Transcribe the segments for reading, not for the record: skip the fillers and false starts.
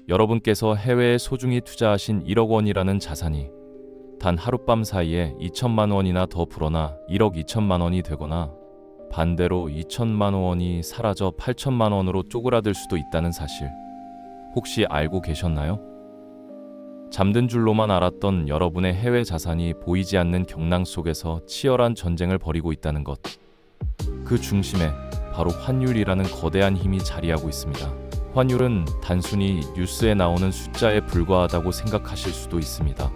여러분께서 해외에 소중히 투자하신 1억 원이라는 자산이 단 하룻밤 사이에 2천만 원이나 더 불어나 1억 2천만 원이 되거나 반대로 2천만 원이 사라져 8천만 원으로 쪼그라들 수도 있다는 사실 혹시 알고 계셨나요? 잠든 줄로만 알았던 여러분의 해외 자산이 보이지 않는 경랑 속에서 치열한 전쟁을 벌이고 있다는 것. 그 중심에 바로 환율이라는 거대한 힘이 자리하고 있습니다. 환율은 단순히 뉴스에 나오는 숫자에 불과하다고 생각하실 수도 있습니다.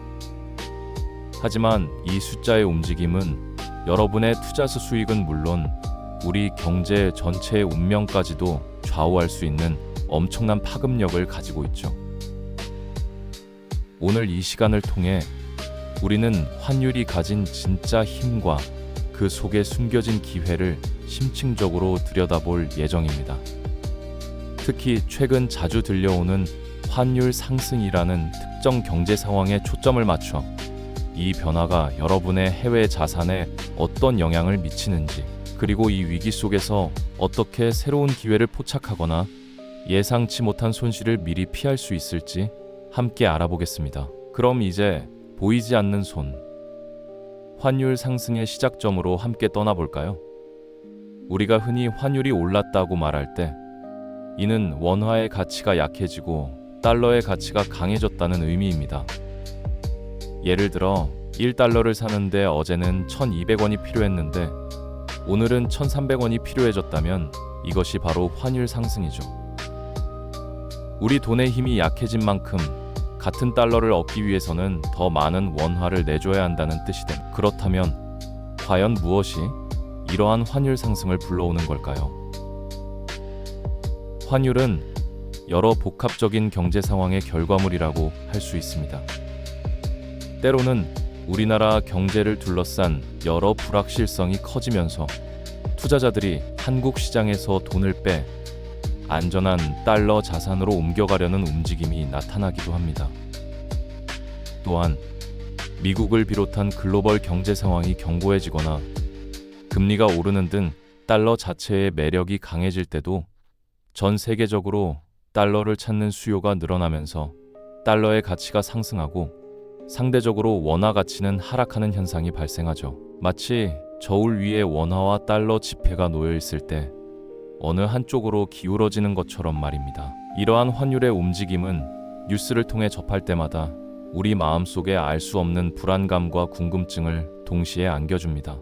하지만 이 숫자의 움직임은 여러분의 투자수 수익은 물론 우리 경제 전체의 운명까지도 좌우할 수 있는 엄청난 파급력을 가지고 있죠. 오늘 이 시간을 통해 우리는 환율이 가진 진짜 힘과 그 속에 숨겨진 기회를 심층적으로 들여다볼 예정입니다. 특히 최근 자주 들려오는 환율 상승이라는 특정 경제 상황에 초점을 맞춰 이 변화가 여러분의 해외 자산에 어떤 영향을 미치는지, 그리고 이 위기 속에서 어떻게 새로운 기회를 포착하거나 예상치 못한 손실을 미리 피할 수 있을지 함께 알아보겠습니다. 그럼 이제 보이지 않는 손, 환율 상승의 시작점으로 함께 떠나볼까요? 우리가 흔히 환율이 올랐다고 말할 때 이는 원화의 가치가 약해지고 달러의 가치가 강해졌다는 의미입니다. 예를 들어 1달러를 사는데 어제는 1,200원이 필요했는데 오늘은 1,300원이 필요해졌다면 이것이 바로 환율 상승이죠. 우리 돈의 힘이 약해진 만큼 같은 달러를 얻기 위해서는 더 많은 원화를 내줘야 한다는 뜻이 됩니다. 그렇다면 과연 무엇이 이러한 환율 상승을 불러오는 걸까요? 환율은 여러 복합적인 경제 상황의 결과물이라고 할 수 있습니다. 때로는 우리나라 경제를 둘러싼 여러 불확실성이 커지면서 투자자들이 한국 시장에서 돈을 빼 안전한 달러 자산으로 옮겨가려는 움직임이 나타나기도 합니다. 또한 미국을 비롯한 글로벌 경제 상황이 견고해지거나 금리가 오르는 등 달러 자체의 매력이 강해질 때도 전 세계적으로 달러를 찾는 수요가 늘어나면서 달러의 가치가 상승하고 상대적으로 원화 가치는 하락하는 현상이 발생하죠. 마치 저울 위에 원화와 달러 지폐가 놓여 있을 때 어느 한쪽으로 기울어지는 것처럼 말입니다. 이러한 환율의 움직임은 뉴스를 통해 접할 때마다 우리 마음속에 알 수 없는 불안감과 궁금증을 동시에 안겨줍니다.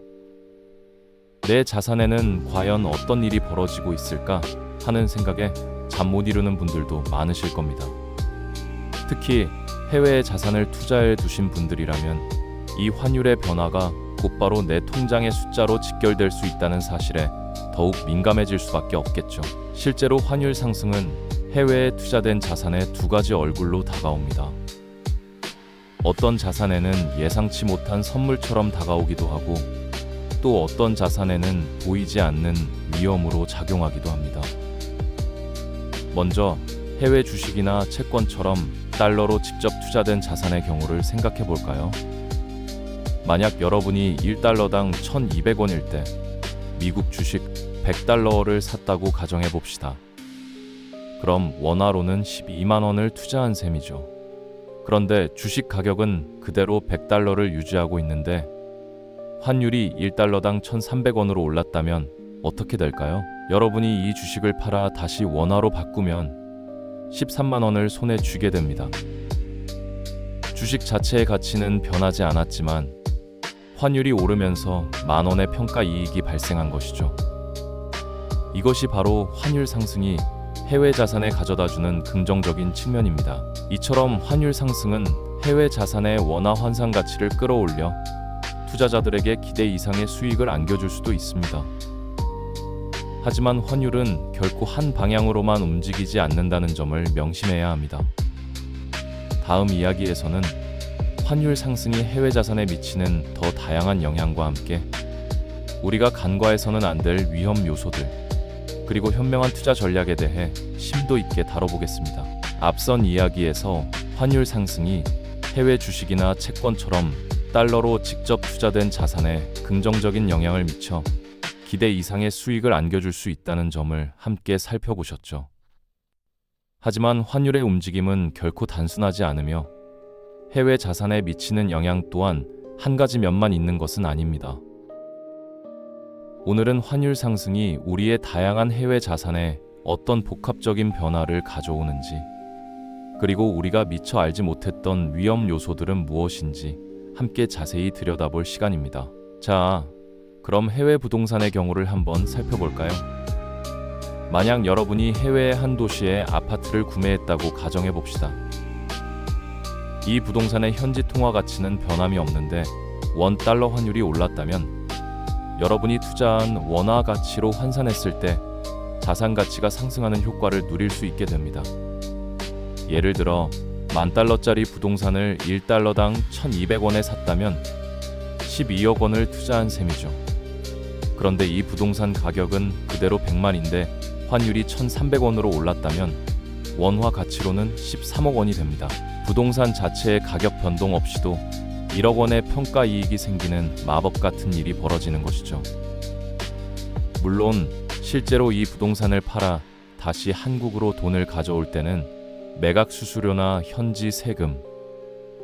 내 자산에는 과연 어떤 일이 벌어지고 있을까 하는 생각에 잠 못 이루는 분들도 많으실 겁니다. 특히 해외에 자산을 투자해 두신 분들이라면 이 환율의 변화가 곧바로 내 통장의 숫자로 직결될 수 있다는 사실에 더욱 민감해질 수밖에 없겠죠. 실제로 환율 상승은 해외에 투자된 자산의 두 가지 얼굴로 다가옵니다. 어떤 자산에는 예상치 못한 선물처럼 다가오기도 하고 또 어떤 자산에는 보이지 않는 위험으로 작용하기도 합니다. 먼저 해외 주식이나 채권처럼 달러로 직접 투자된 자산의 경우를 생각해 볼까요? 만약 여러분이 1달러당 1,200원일 때 미국 주식 100달러를 샀다고 가정해 봅시다. 그럼 원화로는 12만 원을 투자한 셈이죠. 그런데 주식 가격은 그대로 100달러를 유지하고 있는데 환율이 1달러당 1,300원으로 올랐다면 어떻게 될까요? 여러분이 이 주식을 팔아 다시 원화로 바꾸면 13만 원을 손에 쥐게 됩니다. 주식 자체의 가치는 변하지 않았지만 환율이 오르면서 만 원의 평가 이익이 발생한 것이죠. 이것이 바로 환율 상승이 해외 자산에 가져다주는 긍정적인 측면입니다. 이처럼 환율 상승은 해외 자산의 원화 환산 가치를 끌어올려 투자자들에게 기대 이상의 수익을 안겨줄 수도 있습니다. 하지만 환율은 결코 한 방향으로만 움직이지 않는다는 점을 명심해야 합니다. 다음 이야기에서는 환율 상승이 해외 자산에 미치는 더 다양한 영향과 함께 우리가 간과해서는 안 될 위험 요소들 그리고 현명한 투자 전략에 대해 심도 있게 다뤄보겠습니다. 앞선 이야기에서 환율 상승이 해외 주식이나 채권처럼 달러로 직접 투자된 자산에 긍정적인 영향을 미쳐 기대 이상의 수익을 안겨줄 수 있다는 점을 함께 살펴보셨죠. 하지만 환율의 움직임은 결코 단순하지 않으며 해외 자산에 미치는 영향 또한 한 가지 면만 있는 것은 아닙니다. 오늘은 환율 상승이 우리의 다양한 해외 자산에 어떤 복합적인 변화를 가져오는지, 그리고 우리가 미처 알지 못했던 위험 요소들은 무엇인지 함께 자세히 들여다볼 시간입니다. 자, 그럼 해외 부동산의 경우를 한번 살펴볼까요? 만약 여러분이 해외의 한 도시에 아파트를 구매했다고 가정해 봅시다. 이 부동산의 현지 통화 가치는 변함이 없는데 원 달러 환율이 올랐다면 여러분이 투자한 원화 가치로 환산했을 때 자산 가치가 상승하는 효과를 누릴 수 있게 됩니다. 예를 들어 $10,000짜리 부동산을 1달러당 1,200원에 샀다면 12억 원을 투자한 셈이죠. 그런데 이 부동산 가격은 그대로 100만인데 환율이 1,300원으로 올랐다면 원화 가치로는 13억 원이 됩니다. 부동산 자체의 가격 변동 없이도 1억 원의 평가 이익이 생기는 마법 같은 일이 벌어지는 것이죠. 물론 실제로 이 부동산을 팔아 다시 한국으로 돈을 가져올 때는 매각 수수료나 현지 세금,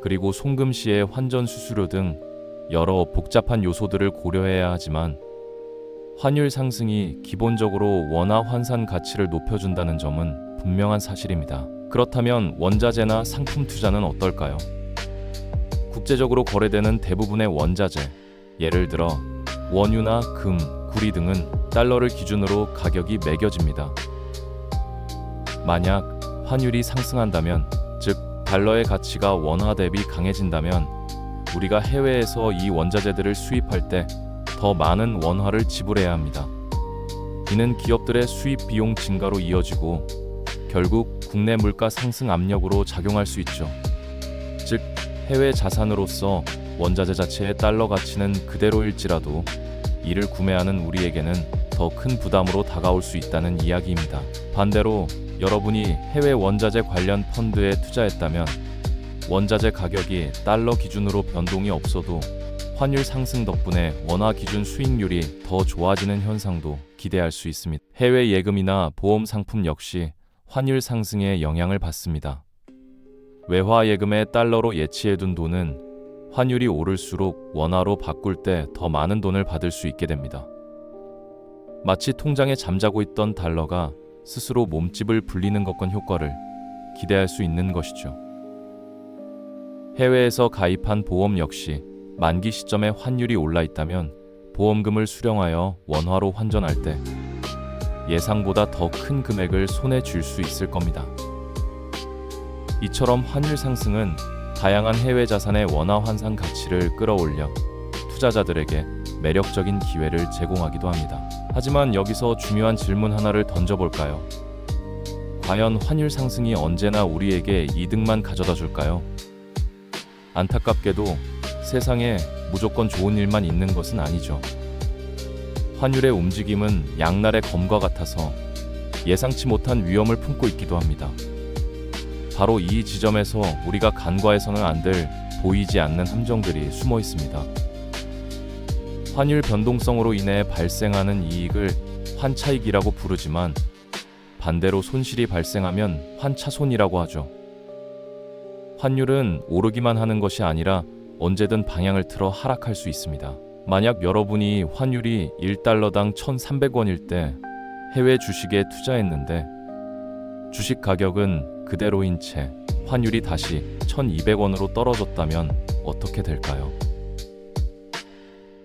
그리고 송금 시의 환전 수수료 등 여러 복잡한 요소들을 고려해야 하지만 환율 상승이 기본적으로 원화 환산 가치를 높여준다는 점은 분명한 사실입니다. 그렇다면 원자재나 상품 투자는 어떨까요? 국제적으로 거래되는 대부분의 원자재, 예를 들어 원유나 금, 구리 등은 달러를 기준으로 가격이 매겨집니다. 만약 환율이 상승한다면, 즉 달러의 가치가 원화 대비 강해진다면 우리가 해외에서 이 원자재들을 수입할 때 더 많은 원화를 지불해야 합니다. 이는 기업들의 수입 비용 증가로 이어지고 결국 국내 물가 상승 압력으로 작용할 수 있죠. 즉 해외 자산으로서 원자재 자체의 달러 가치는 그대로일지라도 이를 구매하는 우리에게는 더 큰 부담으로 다가올 수 있다는 이야기입니다. 반대로 여러분이 해외 원자재 관련 펀드에 투자했다면 원자재 가격이 달러 기준으로 변동이 없어도 환율 상승 덕분에 원화 기준 수익률이 더 좋아지는 현상도 기대할 수 있습니다. 해외 예금이나 보험 상품 역시 환율 상승에 영향을 받습니다. 외화 예금에 달러로 예치해둔 돈은 환율이 오를수록 원화로 바꿀 때 더 많은 돈을 받을 수 있게 됩니다. 마치 통장에 잠자고 있던 달러가 스스로 몸집을 불리는 것과 효과를 기대할 수 있는 것이죠. 해외에서 가입한 보험 역시 만기 시점에 환율이 올라 있다면 보험금을 수령하여 원화로 환전할 때 예상보다 더 큰 금액을 손에 쥘 수 있을 겁니다. 이처럼 환율 상승은 다양한 해외 자산의 원화 환산 가치를 끌어올려 투자자들에게 매력적인 기회를 제공하기도 합니다. 하지만 여기서 중요한 질문 하나를 던져볼까요? 과연 환율 상승이 언제나 우리에게 이득만 가져다 줄까요? 안타깝게도 세상에 무조건 좋은 일만 있는 것은 아니죠. 환율의 움직임은 양날의 검과 같아서 예상치 못한 위험을 품고 있기도 합니다. 바로 이 지점에서 우리가 간과해서는 안 될 보이지 않는 함정들이 숨어 있습니다. 환율 변동성으로 인해 발생하는 이익을 환차익이라고 부르지만 반대로 손실이 발생하면 환차손이라고 하죠. 환율은 오르기만 하는 것이 아니라 언제든 방향을 틀어 하락할 수 있습니다. 만약 여러분이 환율이 1달러당 1,300원일 때 해외 주식에 투자했는데 주식 가격은 그대로인 채 환율이 다시 1,200원으로 떨어졌다면 어떻게 될까요?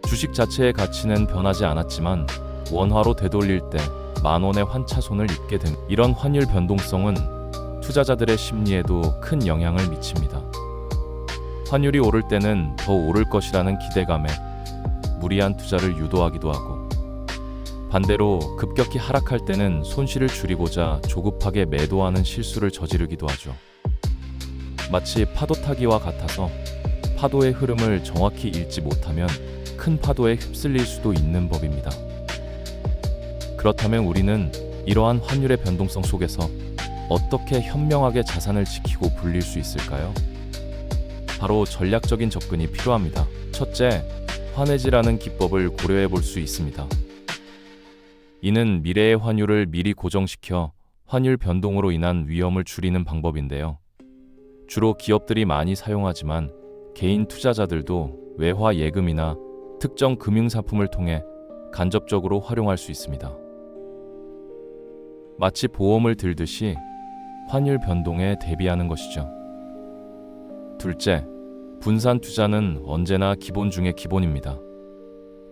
주식 자체의 가치는 변하지 않았지만 원화로 되돌릴 때 만원의 환차손을 입게 됩니다. 이런 환율 변동성은 투자자들의 심리에도 큰 영향을 미칩니다. 환율이 오를 때는 더 오를 것이라는 기대감에 무리한 투자를 유도하기도 하고, 반대로 급격히 하락할 때는 손실을 줄이고자 조급하게 매도하는 실수를 저지르기도 하죠. 마치 파도 타기와 같아서 파도의 흐름을 정확히 읽지 못하면 큰 파도에 휩쓸릴 수도 있는 법입니다. 그렇다면 우리는 이러한 환율의 변동성 속에서 어떻게 현명하게 자산을 지키고 불릴 수 있을까요? 바로 전략적인 접근이 필요합니다. 첫째, 환해지라는 기법을 고려해 볼 수 있습니다. 이는 미래의 환율을 미리 고정시켜 환율 변동으로 인한 위험을 줄이는 방법인데요. 주로 기업들이 많이 사용하지만 개인 투자자들도 외화 예금이나 특정 금융상품을 통해 간접적으로 활용할 수 있습니다. 마치 보험을 들듯이 환율 변동에 대비하는 것이죠. 둘째, 분산 투자는 언제나 기본 중의 기본입니다.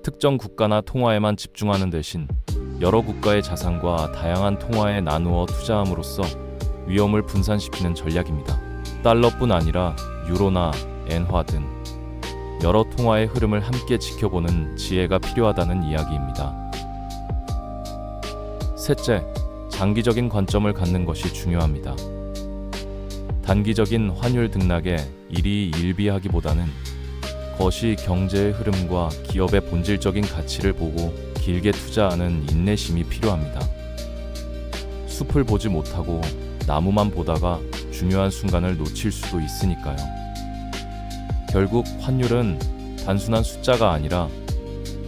특정 국가나 통화에만 집중하는 대신 여러 국가의 자산과 다양한 통화에 나누어 투자함으로써 위험을 분산시키는 전략입니다. 달러뿐 아니라 유로나 엔화 등 여러 통화의 흐름을 함께 지켜보는 지혜가 필요하다는 이야기입니다. 셋째, 장기적인 관점을 갖는 것이 중요합니다. 단기적인 환율 등락에 일희일비하기보다는 거시 경제의 흐름과 기업의 본질적인 가치를 보고 길게 투자하는 인내심이 필요합니다. 숲을 보지 못하고 나무만 보다가 중요한 순간을 놓칠 수도 있으니까요. 결국 환율은 단순한 숫자가 아니라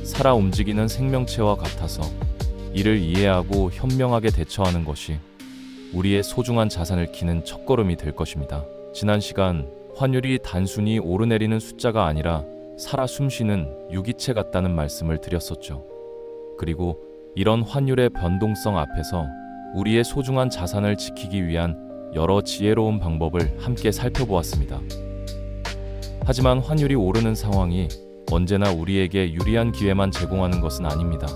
살아 움직이는 생명체와 같아서 이를 이해하고 현명하게 대처하는 것이 우리의 소중한 자산을 키는 첫걸음이 될 것입니다. 지난 시간 환율이 단순히 오르내리는 숫자가 아니라 살아 숨쉬는 유기체 같다는 말씀을 드렸었죠. 그리고 이런 환율의 변동성 앞에서 우리의 소중한 자산을 지키기 위한 여러 지혜로운 방법을 함께 살펴보았습니다. 하지만 환율이 오르는 상황이 언제나 우리에게 유리한 기회만 제공하는 것은 아닙니다.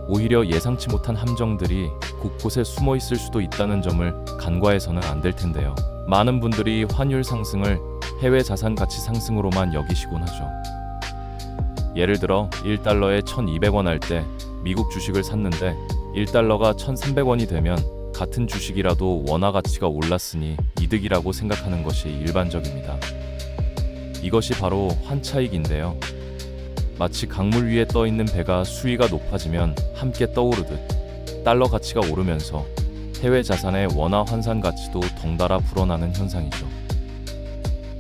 오히려 예상치 못한 함정들이 곳곳에 숨어 있을 수도 있다는 점을 간과해서는 안 될 텐데요. 많은 분들이 환율 상승을 해외 자산 가치 상승으로만 여기시곤 하죠. 예를 들어 1달러에 1,200원 할 때 미국 주식을 샀는데 1달러가 1,300원이 되면 같은 주식이라도 원화 가치가 올랐으니 이득이라고 생각하는 것이 일반적입니다. 이것이 바로 환차익인데요. 마치 강물 위에 떠 있는 배가 수위가 높아지면 함께 떠오르듯 달러 가치가 오르면서 해외 자산의 원화 환산 가치도 덩달아 불어나는 현상이죠.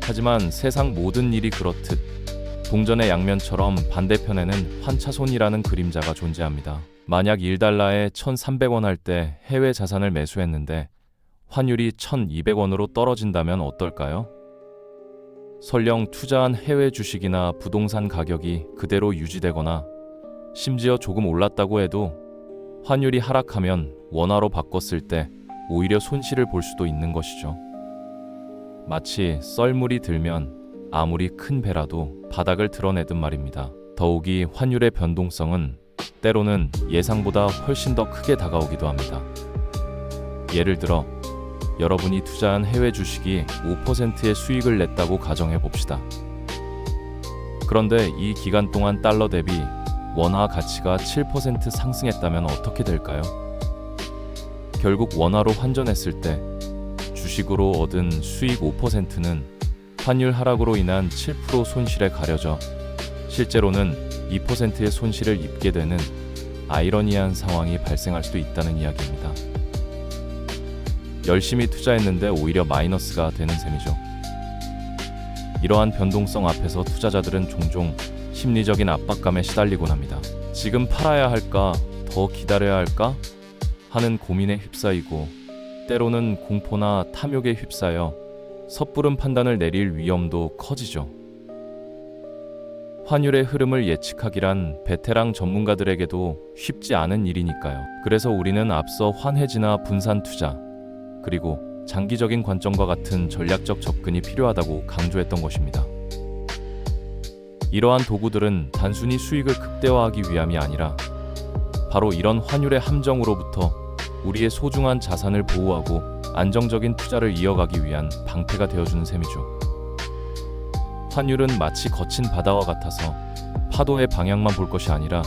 하지만 세상 모든 일이 그렇듯 동전의 양면처럼 반대편에는 환차손이라는 그림자가 존재합니다. 만약 1달러에 1,300원 할 때 해외 자산을 매수했는데 환율이 1,200원으로 떨어진다면 어떨까요? 설령 투자한 해외 주식이나 부동산 가격이 그대로 유지되거나 심지어 조금 올랐다고 해도 환율이 하락하면 원화로 바꿨을 때 오히려 손실을 볼 수도 있는 것이죠. 마치 썰물이 들면 아무리 큰 배라도 바닥을 드러내듯 말입니다. 더욱이 환율의 변동성은 때로는 예상보다 훨씬 더 크게 다가오기도 합니다. 예를 들어 여러분이 투자한 해외 주식이 5%의 수익을 냈다고 가정해 봅시다. 그런데 이 기간 동안 달러 대비 원화 가치가 7% 상승했다면 어떻게 될까요? 결국 원화로 환전했을 때 주식으로 얻은 수익 5%는 환율 하락으로 인한 7% 손실에 가려져 실제로는 2%의 손실을 입게 되는 아이러니한 상황이 발생할 수도 있다는 이야기입니다. 열심히 투자했는데 오히려 마이너스가 되는 셈이죠. 이러한 변동성 앞에서 투자자들은 종종 심리적인 압박감에 시달리곤 합니다. 지금 팔아야 할까? 더 기다려야 할까? 하는 고민에 휩싸이고 때로는 공포나 탐욕에 휩싸여 섣부른 판단을 내릴 위험도 커지죠. 환율의 흐름을 예측하기란 베테랑 전문가들에게도 쉽지 않은 일이니까요. 그래서 우리는 앞서 환해지나 분산 투자, 그리고 장기적인 관점과 같은 전략적 접근이 필요하다고 강조했던 것입니다. 이러한 도구들은 단순히 수익을 극대화하기 위함이 아니라 바로 이런 환율의 함정으로부터 우리의 소중한 자산을 보호하고 안정적인 투자를 이어가기 위한 방패가 되어주는 셈이죠. 환율은 마치 거친 바다와 같아서 파도의 방향만 볼 것이 아니라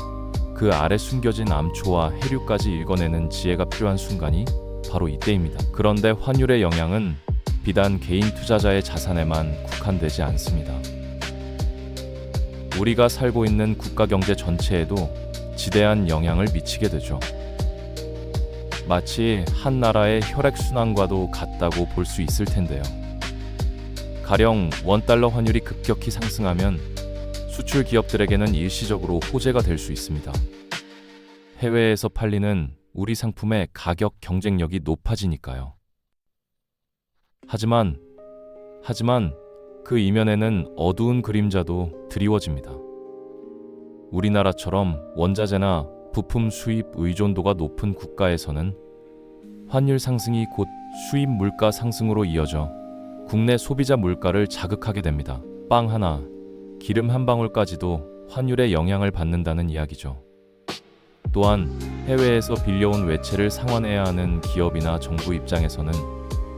그 아래 숨겨진 암초와 해류까지 읽어내는 지혜가 필요한 순간이 바로 이때입니다. 그런데 환율의 영향은 비단 개인 투자자의 자산에만 국한되지 않습니다. 우리가 살고 있는 국가 경제 전체에도 지대한 영향을 미치게 되죠. 마치 한 나라의 혈액순환과도 같다고 볼 수 있을 텐데요. 가령 원달러 환율이 급격히 상승하면 수출 기업들에게는 일시적으로 호재가 될 수 있습니다. 해외에서 팔리는 우리 상품의 가격 경쟁력이 높아지니까요. 하지만 그 이면에는 어두운 그림자도 드리워집니다. 우리나라처럼 원자재나 부품 수입 의존도가 높은 국가에서는 환율 상승이 곧 수입 물가 상승으로 이어져 국내 소비자 물가를 자극하게 됩니다. 빵 하나, 기름 한 방울까지도 환율에 영향을 받는다는 이야기죠. 또한 해외에서 빌려온 외채를 상환해야 하는 기업이나 정부 입장에서는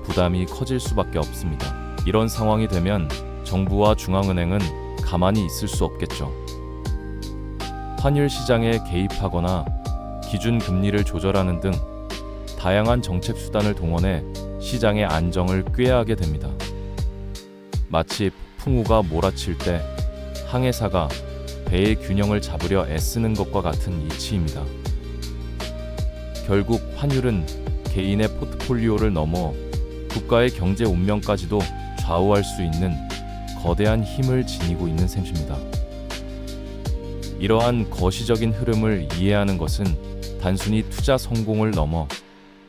부담이 커질 수밖에 없습니다. 이런 상황이 되면 정부와 중앙은행은 가만히 있을 수 없겠죠. 환율 시장에 개입하거나 기준 금리를 조절하는 등 다양한 정책 수단을 동원해 시장의 안정을 꾀하게 됩니다. 마치 풍우가 몰아칠 때 항해사가 배의 균형을 잡으려 애쓰는 것과 같은 이치입니다. 결국 환율은 개인의 포트폴리오를 넘어 국가의 경제 운명까지도 좌우할 수 있는 거대한 힘을 지니고 있는 셈입니다. 이러한 거시적인 흐름을 이해하는 것은 단순히 투자 성공을 넘어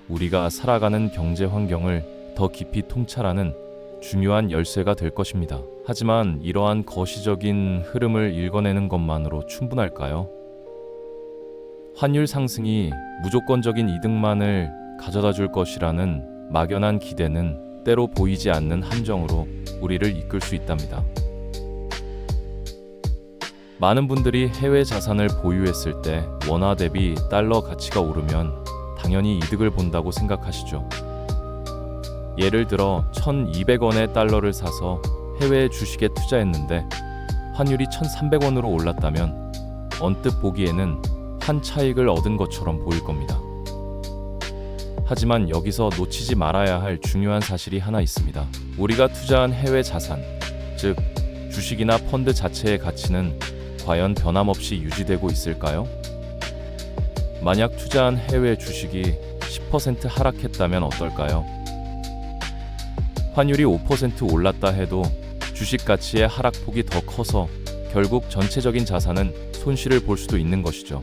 우리가 살아가는 경제 환경을 더 깊이 통찰하는 중요한 열쇠가 될 것입니다. 하지만 이러한 거시적인 흐름을 읽어내는 것만으로 충분할까요? 환율 상승이 무조건적인 이득만을 가져다 줄 것이라는 막연한 기대는 때로 보이지 않는 함정으로 우리를 이끌 수 있답니다. 많은 분들이 해외 자산을 보유했을 때 원화 대비 달러 가치가 오르면 당연히 이득을 본다고 생각하시죠. 예를 들어 1,200원의 달러를 사서 해외 주식에 투자했는데 환율이 1,300원으로 올랐다면 언뜻 보기에는 환 차익을 얻은 것처럼 보일 겁니다. 하지만 여기서 놓치지 말아야 할 중요한 사실이 하나 있습니다. 우리가 투자한 해외 자산, 즉 주식이나 펀드 자체의 가치는 과연 변함없이 유지되고 있을까요? 만약 투자한 해외 주식이 10% 하락했다면 어떨까요? 환율이 5% 올랐다 해도 주식 가치의 하락폭이 더 커서 결국 전체적인 자산은 손실을 볼 수도 있는 것이죠.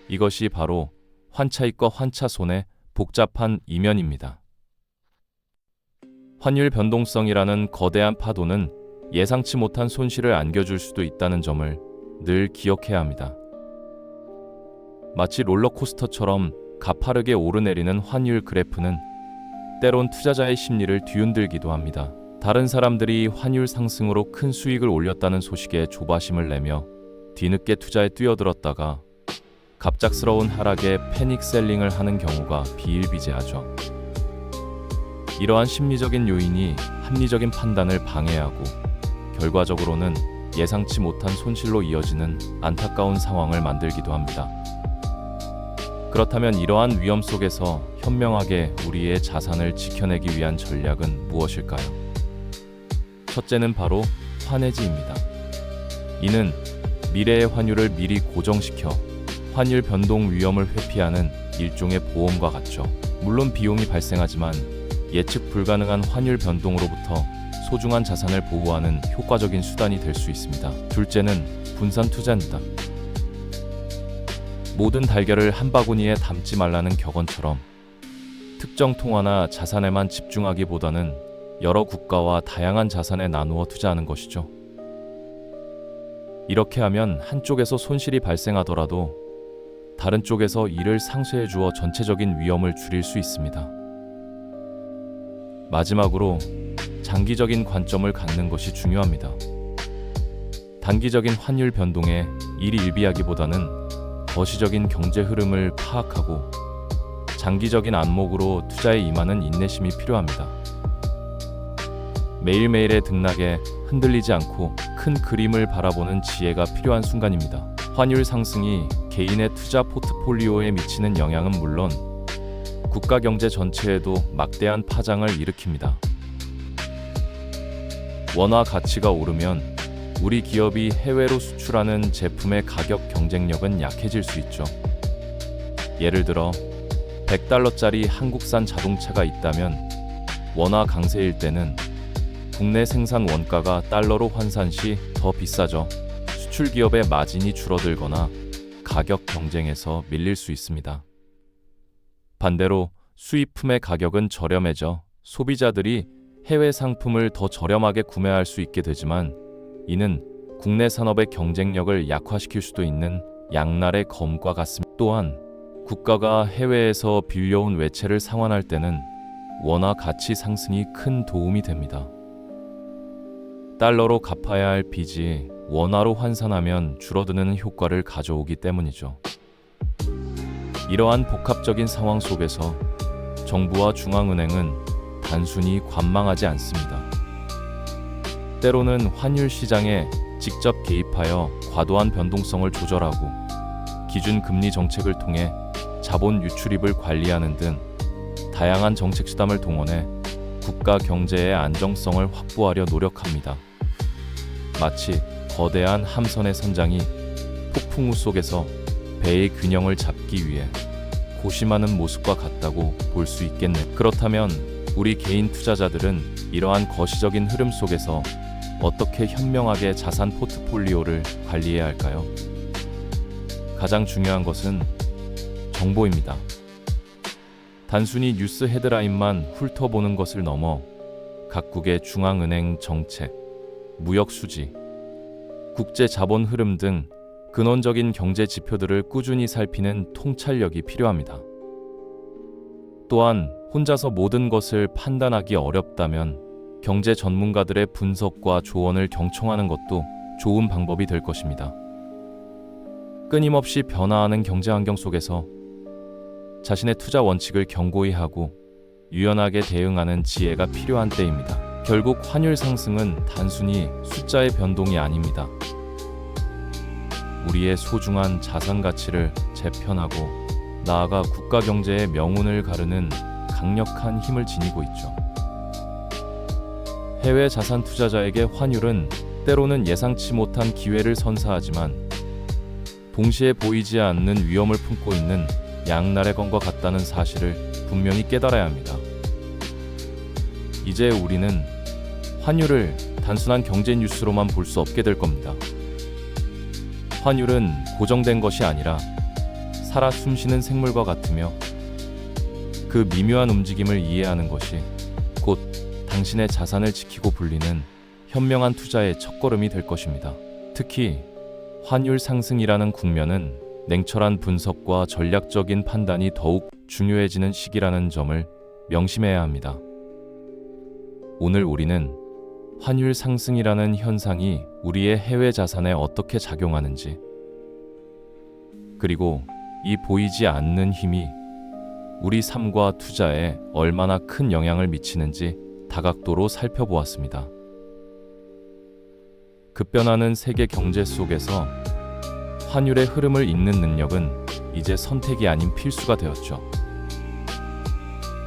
이것이 바로 환차익과 환차손의 복잡한 이면입니다. 환율 변동성이라는 거대한 파도는 예상치 못한 손실을 안겨줄 수도 있다는 점을 늘 기억해야 합니다. 마치 롤러코스터처럼 가파르게 오르내리는 환율 그래프는 때론 투자자의 심리를 뒤흔들기도 합니다. 다른 사람들이 환율 상승으로 큰 수익을 올렸다는 소식에 조바심을 내며 뒤늦게 투자에 뛰어들었다가 갑작스러운 하락에 패닉셀링을 하는 경우가 비일비재하죠. 이러한 심리적인 요인이 합리적인 판단을 방해하고 결과적으로는 예상치 못한 손실로 이어지는 안타까운 상황을 만들기도 합니다. 그렇다면 이러한 위험 속에서 현명하게 우리의 자산을 지켜내기 위한 전략은 무엇일까요? 첫째는 바로 환헤지입니다. 이는 미래의 환율을 미리 고정시켜 환율 변동 위험을 회피하는 일종의 보험과 같죠. 물론 비용이 발생하지만 예측 불가능한 환율 변동으로부터 소중한 자산을 보호하는 효과적인 수단이 될 수 있습니다. 둘째는 분산 투자입니다. 모든 달걀을 한 바구니에 담지 말라는 격언처럼 특정 통화나 자산에만 집중하기보다는 여러 국가와 다양한 자산에 나누어 투자하는 것이죠. 이렇게 하면 한쪽에서 손실이 발생하더라도 다른 쪽에서 이를 상쇄해 주어 전체적인 위험을 줄일 수 있습니다. 마지막으로 장기적인 관점을 갖는 것이 중요합니다. 단기적인 환율 변동에 일희일비하기보다는 거시적인 경제 흐름을 파악하고 장기적인 안목으로 투자에 임하는 인내심이 필요합니다. 매일매일의 등락에 흔들리지 않고 큰 그림을 바라보는 지혜가 필요한 순간입니다. 환율 상승이 개인의 투자 포트폴리오에 미치는 영향은 물론 국가 경제 전체에도 막대한 파장을 일으킵니다. 원화 가치가 오르면 우리 기업이 해외로 수출하는 제품의 가격 경쟁력은 약해질 수 있죠. 예를 들어 100달러짜리 한국산 자동차가 있다면 원화 강세일 때는 국내 생산 원가가 달러로 환산 시 더 비싸져 수출 기업의 마진이 줄어들거나 가격 경쟁에서 밀릴 수 있습니다. 반대로 수입품의 가격은 저렴해져 소비자들이 해외 상품을 더 저렴하게 구매할 수 있게 되지만, 이는 국내 산업의 경쟁력을 약화시킬 수도 있는 양날의 검과 같습니다. 또한 국가가 해외에서 빌려온 외채를 상환할 때는 원화 가치 상승이 큰 도움이 됩니다. 달러로 갚아야 할 빚이 원화로 환산하면 줄어드는 효과를 가져오기 때문이죠. 이러한 복합적인 상황 속에서 정부와 중앙은행은 단순히 관망하지 않습니다. 때로는 환율 시장에 직접 개입하여 과도한 변동성을 조절하고 기준 금리 정책을 통해 자본 유출입을 관리하는 등 다양한 정책 수단을 동원해 국가 경제의 안정성을 확보하려 노력합니다. 마치 거대한 함선의 선장이 폭풍우 속에서 배의 균형을 잡기 위해 고심하는 모습과 같다고 볼 수 있겠네요. 그렇다면 우리 개인 투자자들은 이러한 거시적인 흐름 속에서 어떻게 현명하게 자산 포트폴리오를 관리해야 할까요? 가장 중요한 것은 정보입니다. 단순히 뉴스 헤드라인만 훑어보는 것을 넘어 각국의 중앙은행 정책, 무역 수지, 국제 자본 흐름 등 근원적인 경제 지표들을 꾸준히 살피는 통찰력이 필요합니다. 또한 혼자서 모든 것을 판단하기 어렵다면 경제 전문가들의 분석과 조언을 경청하는 것도 좋은 방법이 될 것입니다. 끊임없이 변화하는 경제 환경 속에서 자신의 투자 원칙을 견고히 하고 유연하게 대응하는 지혜가 필요한 때입니다. 결국 환율 상승은 단순히 숫자의 변동이 아닙니다. 우리의 소중한 자산 가치를 재편하고 나아가 국가 경제의 명운을 가르는 강력한 힘을 지니고 있죠. 해외 자산 투자자에게 환율은 때로는 예상치 못한 기회를 선사하지만 동시에 보이지 않는 위험을 품고 있는 양날의 검과 같다는 사실을 분명히 깨달아야 합니다. 이제 우리는 환율을 단순한 경제 뉴스로만 볼 수 없게 될 겁니다. 환율은 고정된 것이 아니라 살아 숨쉬는 생물과 같으며 그 미묘한 움직임을 이해하는 것이 곧 당신의 자산을 지키고 불리는 현명한 투자의 첫걸음이 될 것입니다. 특히 환율 상승이라는 국면은 냉철한 분석과 전략적인 판단이 더욱 중요해지는 시기라는 점을 명심해야 합니다. 오늘 우리는 환율 상승이라는 현상이 우리의 해외 자산에 어떻게 작용하는지, 그리고 이 보이지 않는 힘이 우리 삶과 투자에 얼마나 큰 영향을 미치는지 다각도로 살펴보았습니다. 급변하는 세계 경제 속에서 환율의 흐름을 읽는 능력은 이제 선택이 아닌 필수가 되었죠.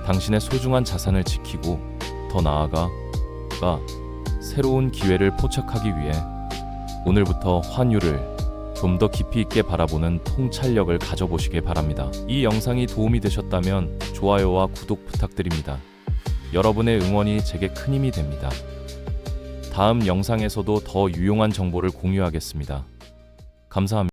당신의 소중한 자산을 지키고 더 나아가 새로운 기회를 포착하기 위해 오늘부터 환율을 좀 더 깊이 있게 바라보는 통찰력을 가져보시길 바랍니다. 이 영상이 도움이 되셨다면 좋아요와 구독 부탁드립니다. 여러분의 응원이 제게 큰 힘이 됩니다. 다음 영상에서도 더 유용한 정보를 공유하겠습니다. 감사합니다.